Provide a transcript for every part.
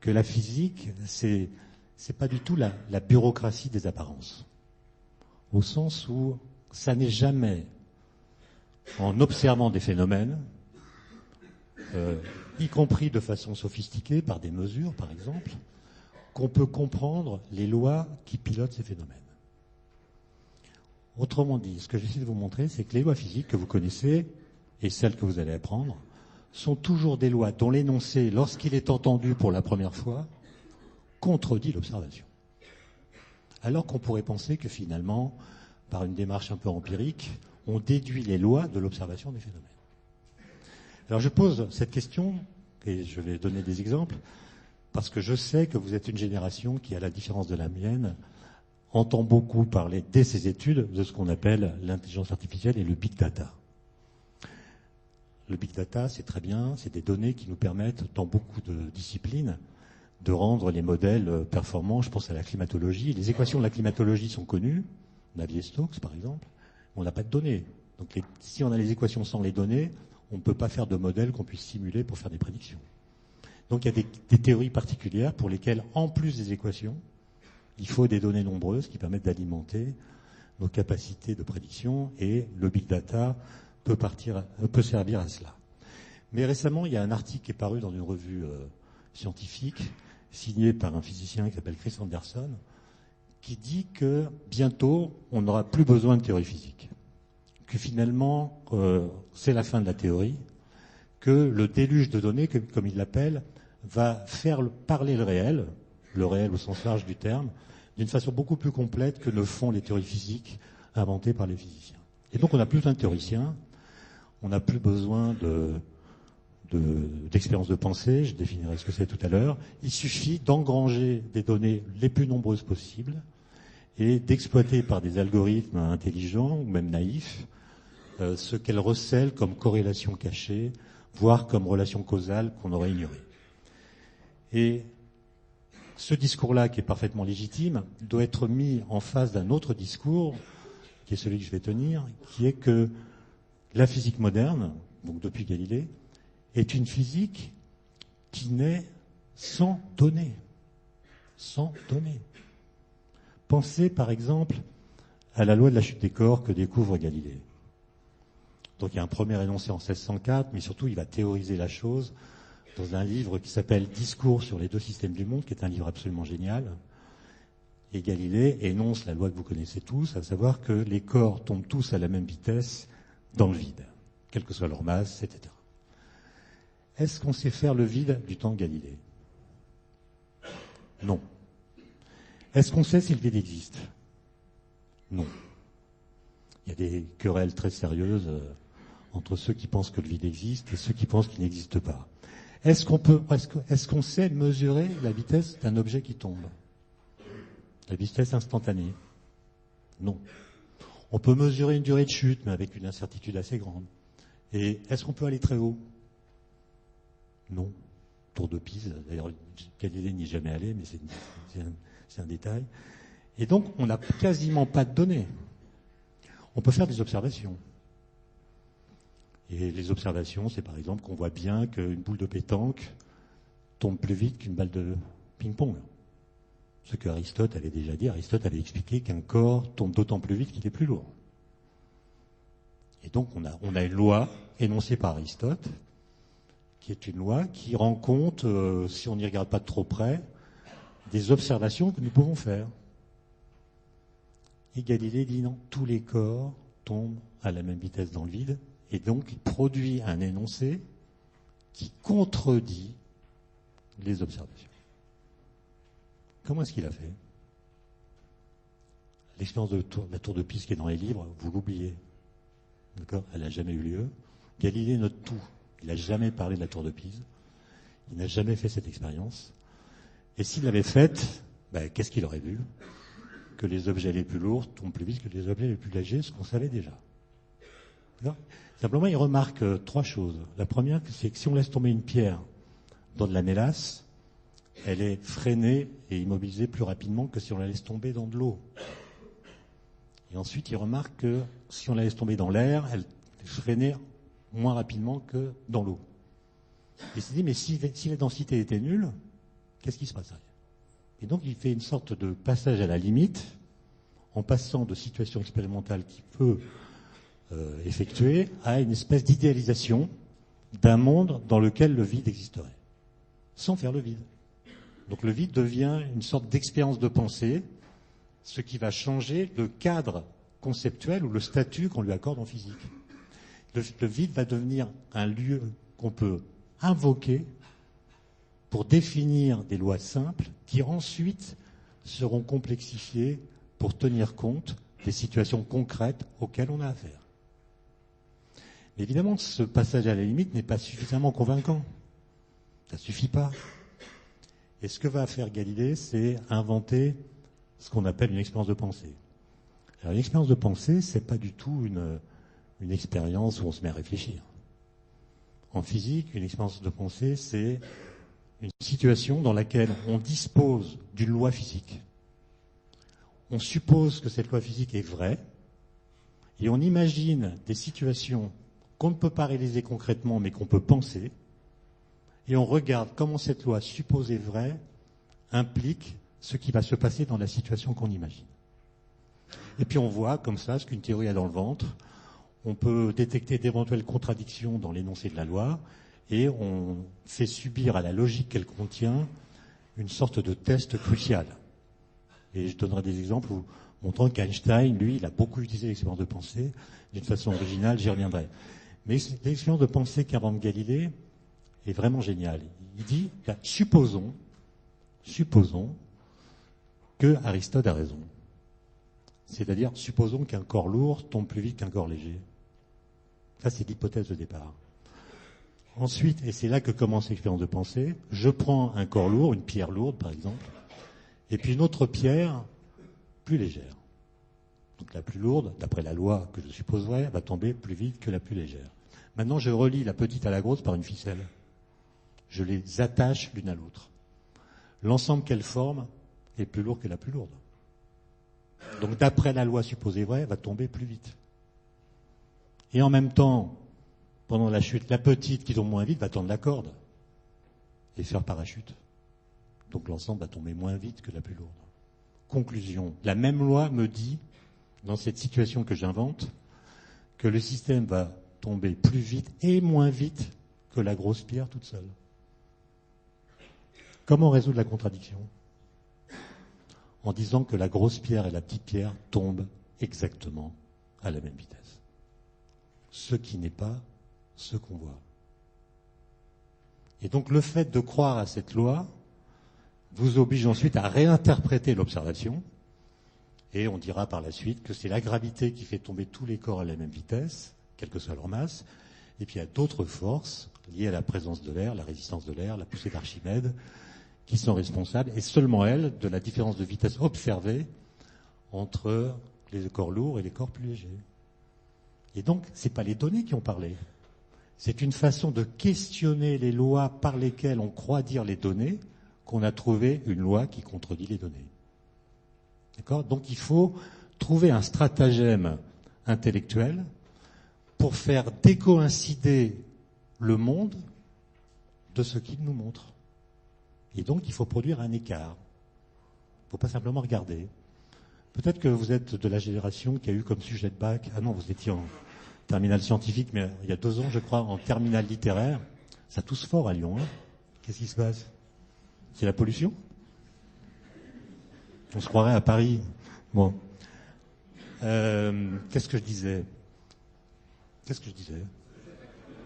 que la physique, c'est pas du tout la bureaucratie des apparences. Au sens où ça n'est jamais en observant des phénomènes, y compris de façon sophistiquée, par des mesures par exemple, qu'on peut comprendre les lois qui pilotent ces phénomènes. Autrement dit, ce que j'essaie de vous montrer, c'est que les lois physiques que vous connaissez, et celles que vous allez apprendre, sont toujours des lois dont l'énoncé, lorsqu'il est entendu pour la première fois, contredit l'observation. Alors qu'on pourrait penser que finalement, par une démarche un peu empirique, on déduit les lois de l'observation des phénomènes. Alors je pose cette question, et je vais donner des exemples, parce que je sais que vous êtes une génération qui, à la différence de la mienne, entend beaucoup parler, dès ses études, de ce qu'on appelle l'intelligence artificielle et le big data. Le big data, c'est très bien, c'est des données qui nous permettent, dans beaucoup de disciplines, de rendre les modèles performants. Je pense à la climatologie. Les équations de la climatologie sont connues, Navier-Stokes par exemple, mais on n'a pas de données. Donc si on a les équations sans les données, on ne peut pas faire de modèle qu'on puisse simuler pour faire des prédictions. Donc il y a des théories particulières pour lesquelles, en plus des équations, il faut des données nombreuses qui permettent d'alimenter nos capacités de prédiction, et le big data peut servir à cela. Mais récemment, il y a un article qui est paru dans une revue scientifique, signé par un physicien qui s'appelle Chris Anderson, qui dit que bientôt, on n'aura plus besoin de théorie physique. Que finalement, c'est la fin de la théorie, que le déluge de données, comme il l'appelle, va faire parler le réel au sens large du terme, d'une façon beaucoup plus complète que ne font les théories physiques inventées par les physiciens. Et donc on n'a plus besoin de théoriciens, on n'a plus besoin d'expérience de pensée, je définirai ce que c'est tout à l'heure. Il suffit d'engranger des données les plus nombreuses possibles et d'exploiter par des algorithmes intelligents ou même naïfs ce qu'elles recèlent comme corrélation cachée, voire comme relation causale qu'on aurait ignorée. Et ce discours-là, qui est parfaitement légitime, doit être mis en face d'un autre discours, qui est celui que je vais tenir, qui est que la physique moderne, donc depuis Galilée, est une physique qui naît sans données. Sans données. Pensez par exemple à la loi de la chute des corps que découvre Galilée. Donc il y a un premier énoncé en 1604, mais surtout il va théoriser la chose dans un livre qui s'appelle Discours sur les deux systèmes du monde, qui est un livre absolument génial. Et Galilée énonce la loi que vous connaissez tous, à savoir que les corps tombent tous à la même vitesse dans le vide, quelle que soit leur masse, etc. Est-ce qu'on sait faire le vide du temps de Galilée? Non. Est-ce qu'on sait si le vide existe? Non. Il y a des querelles très sérieuses entre ceux qui pensent que le vide existe et ceux qui pensent qu'il n'existe pas. Est-ce qu'on sait mesurer la vitesse d'un objet qui tombe? La vitesse instantanée? Non. On peut mesurer une durée de chute, mais avec une incertitude assez grande. Et est-ce qu'on peut aller très haut? Non. Tour de Pise, d'ailleurs, Galilée n'y est jamais allé, mais c'est un détail. Et donc, on n'a quasiment pas de données. On peut faire des observations. Et les observations, c'est par exemple qu'on voit bien qu'une boule de pétanque tombe plus vite qu'une balle de ping-pong. Ce que Aristote avait déjà dit. Aristote avait expliqué qu'un corps tombe d'autant plus vite qu'il est plus lourd. Et donc on a une loi énoncée par Aristote, qui est une loi qui rend compte, si on n'y regarde pas de trop près, des observations que nous pouvons faire. Et Galilée dit non, tous les corps tombent à la même vitesse dans le vide, et donc il produit un énoncé qui contredit les observations. Comment est-ce qu'il a fait? L'expérience de la tour de Pise qui est dans les livres, vous l'oubliez. D'accord? Elle n'a jamais eu lieu. Galilée note tout. Il n'a jamais parlé de la tour de Pise. Il n'a jamais fait cette expérience. Et s'il l'avait faite, qu'est-ce qu'il aurait vu? Que les objets les plus lourds tombent plus vite que les objets les plus légers, ce qu'on savait déjà. D'accord? Simplement, il remarque trois choses. La première, c'est que si on laisse tomber une pierre dans de la mélasse, elle est freinée et immobilisée plus rapidement que si on la laisse tomber dans de l'eau. Et ensuite, il remarque que si on la laisse tomber dans l'air, elle est freinée moins rapidement que dans l'eau. Il s'est dit, mais si la densité était nulle, qu'est-ce qui se passerait? Et donc il fait une sorte de passage à la limite, en passant de situation expérimentale qu'il peut effectuer à une espèce d'idéalisation d'un monde dans lequel le vide existerait, sans faire le vide. Donc le vide devient une sorte d'expérience de pensée, ce qui va changer le cadre conceptuel ou le statut qu'on lui accorde en physique. Le vide va devenir un lieu qu'on peut invoquer pour définir des lois simples qui ensuite seront complexifiées pour tenir compte des situations concrètes auxquelles on a affaire. Mais évidemment, ce passage à la limite n'est pas suffisamment convaincant. Ça ne suffit pas. Et ce que va faire Galilée, c'est inventer ce qu'on appelle une expérience de pensée. Alors, une expérience de pensée, c'est pas du tout une expérience où on se met à réfléchir. En physique, une expérience de pensée, c'est une situation dans laquelle on dispose d'une loi physique. On suppose que cette loi physique est vraie, et on imagine des situations qu'on ne peut pas réaliser concrètement, mais qu'on peut penser, et on regarde comment cette loi supposée vraie implique ce qui va se passer dans la situation qu'on imagine. Et puis on voit comme ça ce qu'une théorie a dans le ventre. On peut détecter d'éventuelles contradictions dans l'énoncé de la loi, et on fait subir à la logique qu'elle contient une sorte de test crucial. Et je donnerai des exemples montrant qu'Einstein, lui, il a beaucoup utilisé l'expérience de pensée d'une façon originale, j'y reviendrai. Mais l'expérience de pensée qu'invente Galilée est vraiment géniale. Il dit, supposons que Aristote a raison. C'est-à-dire, supposons qu'un corps lourd tombe plus vite qu'un corps léger. Ça, c'est l'hypothèse de départ. Ensuite, et c'est là que commence l'expérience de pensée, je prends un corps lourd, une pierre lourde par exemple, et puis une autre pierre plus légère. Donc la plus lourde, d'après la loi que je suppose vraie, va tomber plus vite que la plus légère. Maintenant, je relie la petite à la grosse par une ficelle. Je les attache l'une à l'autre. L'ensemble qu'elles forment est plus lourd que la plus lourde. Donc d'après la loi supposée vraie, elle va tomber plus vite. Et en même temps, pendant la chute, la petite qui tombe moins vite va tendre la corde et faire parachute. Donc l'ensemble va tomber moins vite que la plus lourde. Conclusion, la même loi me dit, dans cette situation que j'invente, que le système va tomber plus vite et moins vite que la grosse pierre toute seule. Comment résoudre la contradiction? En disant que la grosse pierre et la petite pierre tombent exactement à la même vitesse. Ce qui n'est pas ce qu'on voit. Et donc le fait de croire à cette loi vous oblige ensuite à réinterpréter l'observation, et on dira par la suite que c'est la gravité qui fait tomber tous les corps à la même vitesse, quelle que soit leur masse, et puis il y a d'autres forces liées à la présence de l'air, la résistance de l'air, la poussée d'Archimède, qui sont responsables, et seulement elles, de la différence de vitesse observée entre les corps lourds et les corps plus légers. Et donc, ce n'est pas les données qui ont parlé. C'est une façon de questionner les lois par lesquelles on croit dire les données, qu'on a trouvé une loi qui contredit les données. D'accord ? Donc il faut trouver un stratagème intellectuel pour faire décoïncider le monde de ce qu'il nous montre. Et donc il faut produire un écart. Il ne faut pas simplement regarder. Peut-être que vous êtes de la génération qui a eu comme sujet de bac, ah non, vous étiez en terminale scientifique, mais il y a 2 ans, je crois, en terminale littéraire. Ça tousse fort à Lyon, hein ? Qu'est-ce qui se passe ? C'est la pollution ? On se croirait à Paris. Bon. Qu'est-ce que je disais ?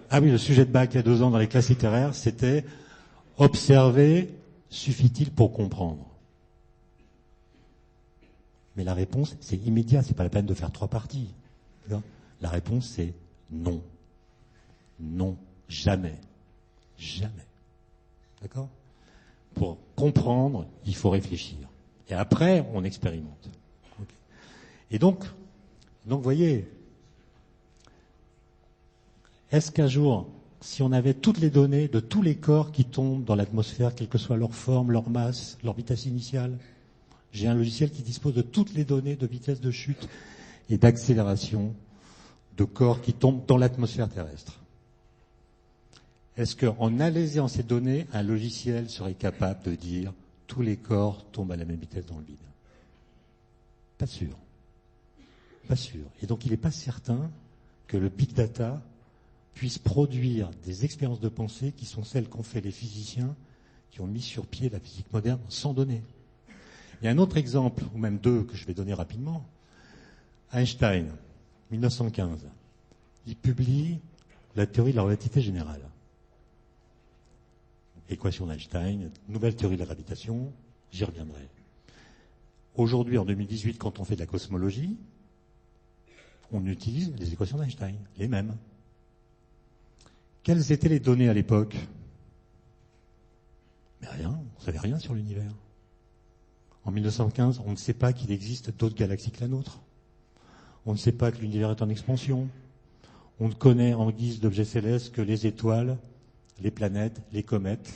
Ah oui, le sujet de bac il y a 2 ans dans les classes littéraires, c'était « Observer suffit-il pour comprendre ?» Mais la réponse, c'est immédiat, c'est pas la peine de faire 3 parties. La réponse, c'est non. Non, jamais. Jamais. D'accord ? Pour comprendre, il faut réfléchir. Et après, on expérimente. Okay. Et donc, vous voyez, est-ce qu'un jour, si on avait toutes les données de tous les corps qui tombent dans l'atmosphère, quelle que soit leur forme, leur masse, leur vitesse initiale, j'ai un logiciel qui dispose de toutes les données de vitesse de chute et d'accélération de corps qui tombent dans l'atmosphère terrestre. Est-ce qu'en analysant ces données, un logiciel serait capable de dire tous les corps tombent à la même vitesse dans le vide? Pas sûr. Pas sûr. Et donc il n'est pas certain que le big data puisse produire des expériences de pensée qui sont celles qu'ont fait les physiciens qui ont mis sur pied la physique moderne sans données. Il y a un autre exemple, ou même deux, que je vais donner rapidement. Einstein, 1915. Il publie la théorie de la relativité générale. Équation d'Einstein, nouvelle théorie de la gravitation, j'y reviendrai. Aujourd'hui, en 2018, quand on fait de la cosmologie, on utilise les équations d'Einstein, les mêmes. Quelles étaient les données à l'époque? Mais rien, on ne savait rien sur l'univers. En 1915, on ne sait pas qu'il existe d'autres galaxies que la nôtre. On ne sait pas que l'univers est en expansion. On ne connaît en guise d'objets célestes que les étoiles, les planètes, les comètes.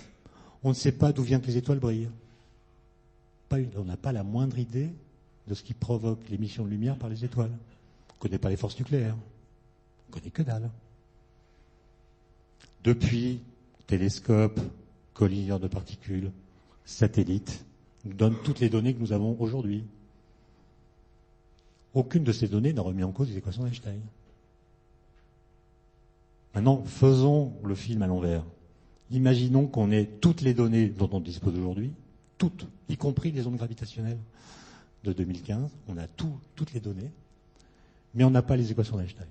On ne sait pas d'où vient que les étoiles brillent. On n'a pas la moindre idée de ce qui provoque l'émission de lumière par les étoiles. On ne connaît pas les forces nucléaires. On ne connaît que dalle. Depuis, télescopes, collisions de particules, satellites, nous donnent toutes les données que nous avons aujourd'hui. Aucune de ces données n'a remis en cause les équations d'Einstein. Maintenant, faisons le film à l'envers. Imaginons qu'on ait toutes les données dont on dispose aujourd'hui, toutes, y compris les ondes gravitationnelles de 2015. On a toutes les données, mais on n'a pas les équations d'Einstein.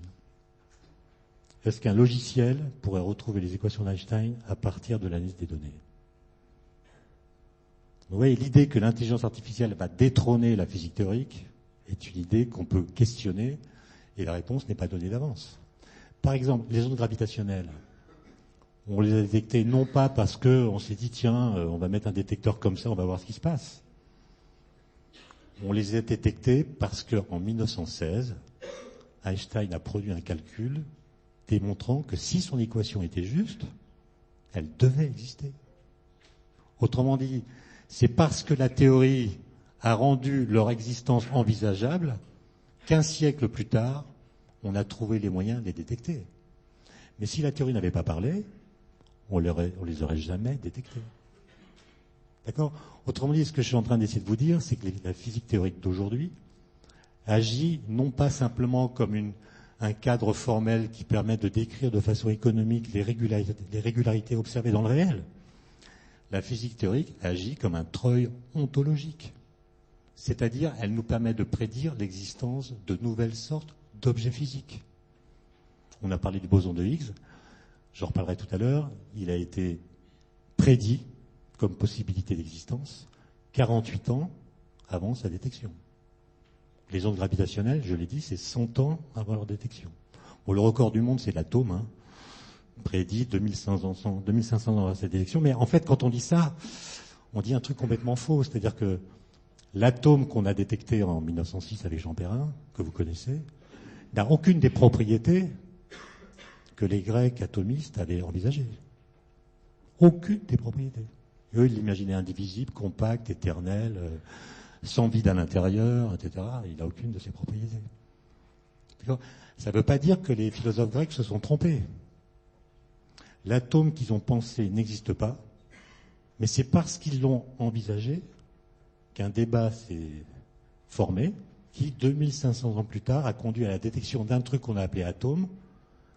Est-ce qu'un logiciel pourrait retrouver les équations d'Einstein à partir de l'analyse des données? Vous voyez, l'idée que l'intelligence artificielle va détrôner la physique théorique est une idée qu'on peut questionner et la réponse n'est pas donnée d'avance. Par exemple, les ondes gravitationnelles, on les a détectées non pas parce qu'on s'est dit tiens, on va mettre un détecteur comme ça, on va voir ce qui se passe. On les a détectées parce qu'en 1916, Einstein a produit un calcul démontrant que si son équation était juste, elle devait exister. Autrement dit, c'est parce que la théorie a rendu leur existence envisageable qu'un siècle plus tard, on a trouvé les moyens de les détecter. Mais si la théorie n'avait pas parlé, on les aurait jamais détectés. D'accord? Autrement dit, ce que je suis en train d'essayer de vous dire, c'est que la physique théorique d'aujourd'hui agit non pas simplement comme un cadre formel qui permet de décrire de façon économique les régularités observées dans le réel. La physique théorique agit comme un treuil ontologique. C'est-à-dire, elle nous permet de prédire l'existence de nouvelles sortes d'objets physiques. On a parlé du boson de Higgs, j'en reparlerai tout à l'heure, il a été prédit comme possibilité d'existence 48 ans avant sa détection. Les ondes gravitationnelles, je l'ai dit, c'est 100 ans avant leur détection. Bon, le record du monde, c'est l'atome, prédit 2500 ans avant sa détection. Mais en fait, quand on dit ça, on dit un truc complètement faux. C'est-à-dire que l'atome qu'on a détecté en 1906 avec Jean Perrin, que vous connaissez, n'a aucune des propriétés que les Grecs atomistes avaient envisagées. Aucune des propriétés. Eux, ils l'imaginaient indivisible, compact, éternel, sans vide à l'intérieur, etc. Il n'a aucune de ces propriétés. Ça ne veut pas dire que les philosophes grecs se sont trompés. L'atome qu'ils ont pensé n'existe pas, mais c'est parce qu'ils l'ont envisagé qu'un débat s'est formé qui, 2500 ans plus tard, a conduit à la détection d'un truc qu'on a appelé atome,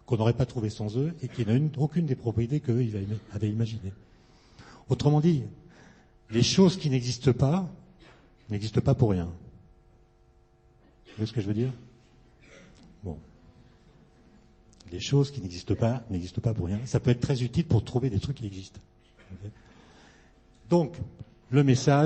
qu'on n'aurait pas trouvé sans eux, et qui n'a aucune des propriétés qu'eux avaient imaginées. Autrement dit, les choses qui n'existent pas pour rien. Vous voyez ce que je veux dire? Bon. Les choses qui n'existent pas pour rien. Ça peut être très utile pour trouver des trucs qui existent. Okay. Donc, le message,